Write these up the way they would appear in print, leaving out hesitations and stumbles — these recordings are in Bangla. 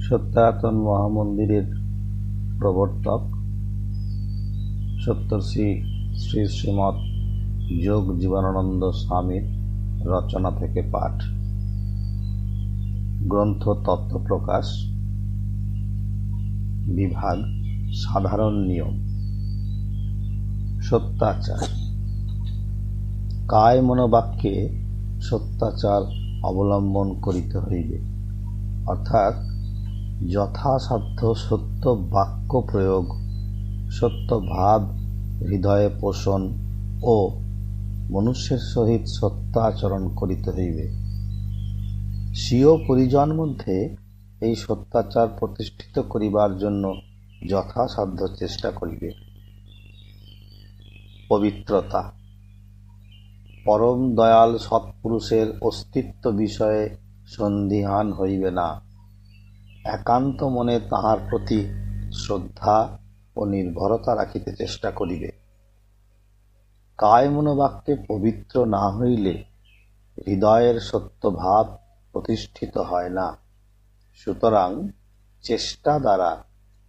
সত্যায়তন মহামন্দিরের প্রবর্তক সপ্তর্ষি শ্রী শ্রীমৎ যোগ জীবনানন্দ স্বামীর রচনা থেকে পাঠ। গ্রন্থ তত্ত্বপ্রকাশ, বিভাগ সাধারণ নিয়ম। সত্যাচার। কায় মনোবাক্যে সত্যাচার অবলম্বন করিতে হইবে, অর্থাৎ যথাসাধ্য সত্য বাক্য প্রয়োগ, সত্য ভাব হৃদয়ে পোষণ ও মনুষ্যের সহিত সত্যাচরণ করিতে হইবে। স্বীয় পরিজন মধ্যে এই সত্যাচার প্রতিষ্ঠিত করিবার জন্য যথাসাধ্য চেষ্টা করিবে। পবিত্রতা। পরম দয়াল সৎপুরুষের অস্তিত্ব বিষয়ে সন্দিহান হইবে না। একান্ত মনে তাঁহার প্রতি শ্রদ্ধা ও নির্ভরতা রাখিতে চেষ্টা করিবে। কায় মনোবাক্যে পবিত্র না হইলে হৃদয়ের সত্যভাব প্রতিষ্ঠিত হয় না। সুতরাং চেষ্টা দ্বারা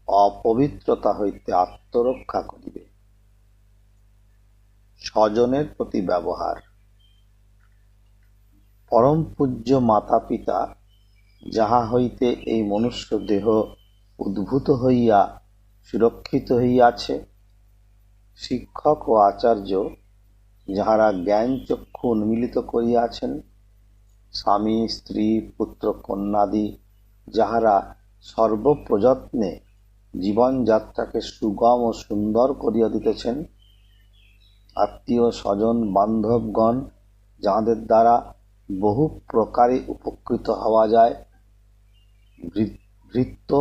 অপবিত্রতা হইতে আত্মরক্ষা করিবে। স্বজনের প্রতি ব্যবহার। পরম পূজ্য মাতা পিতা, যাহা হইতে এই মনুষ্য দেহ উদ্ভূত হইয়া সুরক্ষিত হইয়াছে, শিক্ষক ও আচার্য, যাহারা জ্ঞান চক্ষু উন্মিলিত করিয়াছেন, স্বামী স্ত্রী পুত্র কন্যাদি, যাহারা সর্বপ্রযত্নে জীবনযাত্রাকে সুগম ও সুন্দর করিয়া দিতেছেন, আত্মীয় স্বজন বান্ধবগণ, যাহাদের দ্বারা বহু প্রকারে উপকৃত হওয়া যায়, ভৃত্য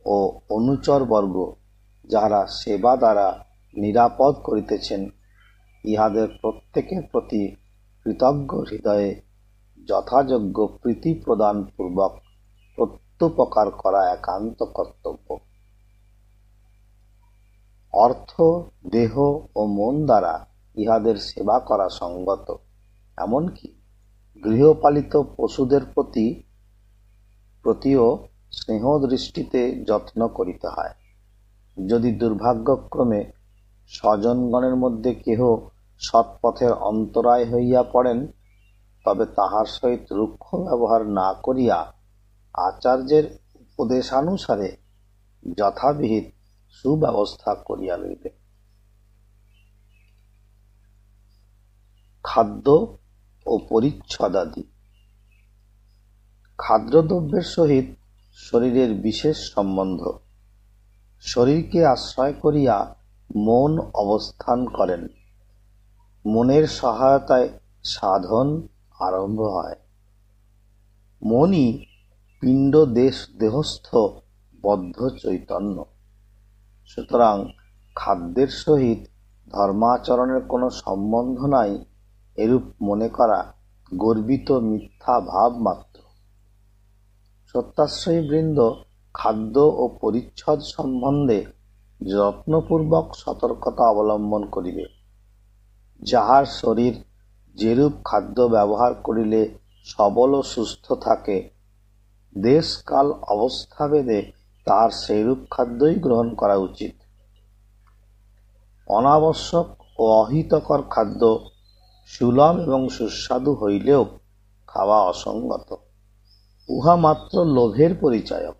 ও অনুচরবর্গ, যাহারা সেবা দ্বারা নিরাপদ করিতেছেন, ইহাদের প্রত্যেকের প্রতি কৃতজ্ঞ হৃদয়ে যথাযোগ্য প্রীতি প্রদান পূর্বক প্রত্যুপকার করা একান্ত কর্তব্য। অর্থ, দেহ ও মন দ্বারা ইহাদের সেবা করা সঙ্গত। এমনকি গৃহপালিত পশুদের প্রতিও স্নেহ দৃষ্টিতে যত্ন করিতে হয়। যদি দুর্ভাগ্যক্রমে স্বজনগণের মধ্যে কেহ সৎপথের অন্তরায় হইয়া পড়েন, তবে তাহার সহিত রুক্ষ ব্যবহার না করিয়া আচার্যের উপদেশানুসারে যথাবিহিত সুব্যবস্থা করিয়া লইবে। খাদ্য ও পরিচ্ছদাদি। খাদ্যদ্রব্যের সহিত শরীরের বিশেষ সম্বন্ধ। শরীরকে আশ্রয় করিয়া মন অবস্থান করেন। মনের সহায়তায় সাধন আরম্ভ হয়। মনই পিণ্ড দেহস্থ বদ্ধ চৈতন্য। সুতরাং খাদ্যের সহিত ধর্মাচরণের কোনো সম্বন্ধ নাই, এরূপ মনে করা গর্বিত মিথ্যা ভাব মাত্র। সত্যাশ্রয়ী বৃন্দ খাদ্য ও পরিচ্ছদ সম্বন্ধে যত্নপূর্বক সতর্কতা অবলম্বন করিবে। যাহার শরীর যেরূপ খাদ্য ব্যবহার করিলে সবল ও সুস্থ থাকে, দেশকাল অবস্থাভেদে তাহার সেইরূপ খাদ্যই গ্রহণ করা উচিত। অনাবশ্যক ও অহিতকর খাদ্য সুলভ এবং সুস্বাদু হইলেও খাওয়া অসঙ্গত। উহা মাত্র লোভের পরিচায়ক।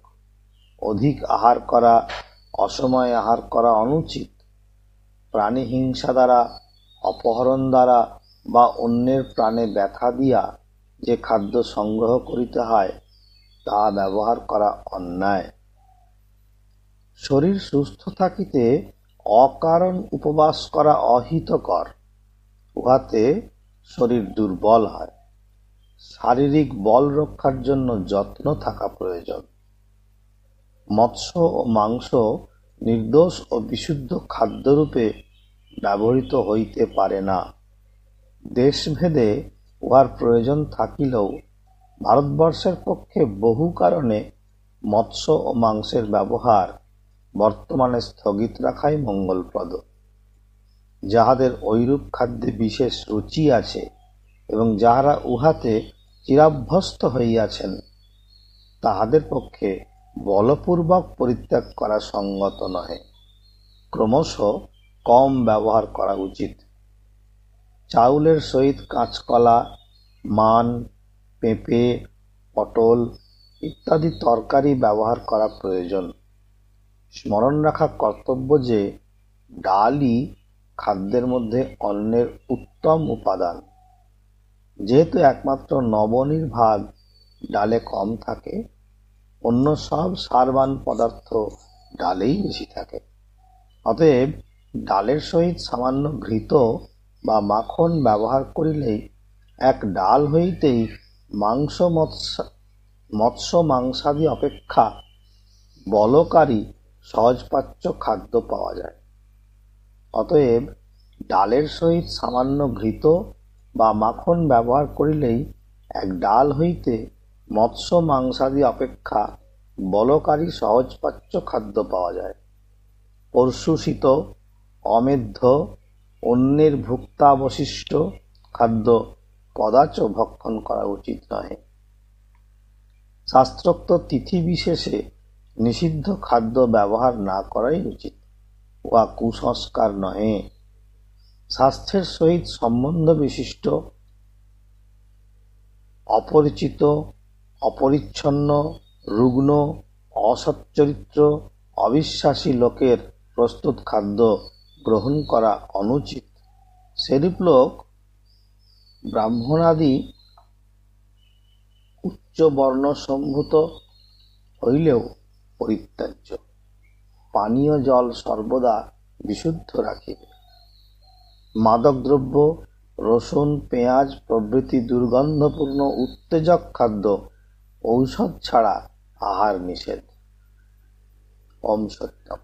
অধিক আহার করা, অসময়ে আহার করা অনুচিত। প্রাণী হিংসা দ্বারা, অপহরণ দ্বারা বা অন্যের প্রাণে ব্যথা দিয়া যে খাদ্য সংগ্রহ করিতে হয়, তাহা ব্যবহার করা অন্যায়। শরীর সুস্থ থাকিতে অকারণ উপবাস করা অহিতকর। উহাতে শরীর দুর্বল হয়। শারীরিক বল রক্ষার জন্য যত্ন থাকা প্রয়োজন। মৎস্য ও মাংস নির্দোষ ও বিশুদ্ধ খাদ্যরূপে ব্যবহৃত হইতে পারে না। দেশভেদে উহার প্রয়োজন থাকিলেও ভারতবর্ষের পক্ষে বহু কারণে মৎস্য ও মাংসের ব্যবহার বর্তমানে স্থগিত রাখাই মঙ্গলপ্রদ। যাহাদের ঐরূপ খাদ্যে বিশেষ রুচি আছে এবং যাহারা উহাতে চিরাভ্যস্ত হইয়াছেন, তাহাদের পক্ষে বলপূর্বক পরিত্যাগ করা সঙ্গত নহে। ক্রমশ কম ব্যবহার করা উচিত। চাউলের সহিত কাঁচকলা, মান, পেঁপে, পটল ইত্যাদি তরকারি ব্যবহার করা প্রয়োজন। স্মরণ রাখা কর্তব্য যে ডালই খাদ্যের মধ্যে অন্নের উত্তম উপাদান। যেহেতু একমাত্র নবনির্ভাগ ডালে কম থাকে, অন্য সব সারবান পদার্থ ডালেই বেশি থাকে। অতএব ডালের সহিত সামান্য ঘৃত বা মাখন ব্যবহার করিলেই এক ডাল হইতেই মৎস্য মাংসাদি অপেক্ষা বলকারী সহজপাচ্য খাদ্য পাওয়া যায়। অতএব ডালের সহিত সামান্য ঘৃত বা মাখন ব্যবহার করিলেই এক ডাল হইতে মৎস্য মাংসাদি অপেক্ষা বলকারী সহজপাচ্য খাদ্য পাওয়া যায়। পরশুষিত, অমেধ্য, অন্যের ভুক্তাবশিষ্ট খাদ্য কদাচ ভক্ষণ করা উচিত নহে। শাস্ত্রোক্ত তিথি বিশেষে নিষিদ্ধ খাদ্য ব্যবহার না করাই উচিত, উহা কুসংস্কার নহে। স্বাস্থ্যের সহিত সম্বন্ধ বিশিষ্ট, অপরিচিত, অপরিচ্ছন্ন, রুগ্ন, অসচ্চরিত্র, অবিশ্বাসী লোকের প্রস্তুত খাদ্য গ্রহণ করা অনুচিত। সেরূপ লোক ব্রাহ্মণাদি উচ্চ বর্ণসম্ভূত হইলেও পরিত্যাজ্য। পানীয় জল সর্বদা বিশুদ্ধ রাখিবে। মাদকদ্রব্য, রসুন, পেঁয়াজ প্রভৃতি দুর্গন্ধপূর্ণ উত্তেজক খাদ্য ঔষধ ছাড়া আহার নিষেধ। ওম সত্যম।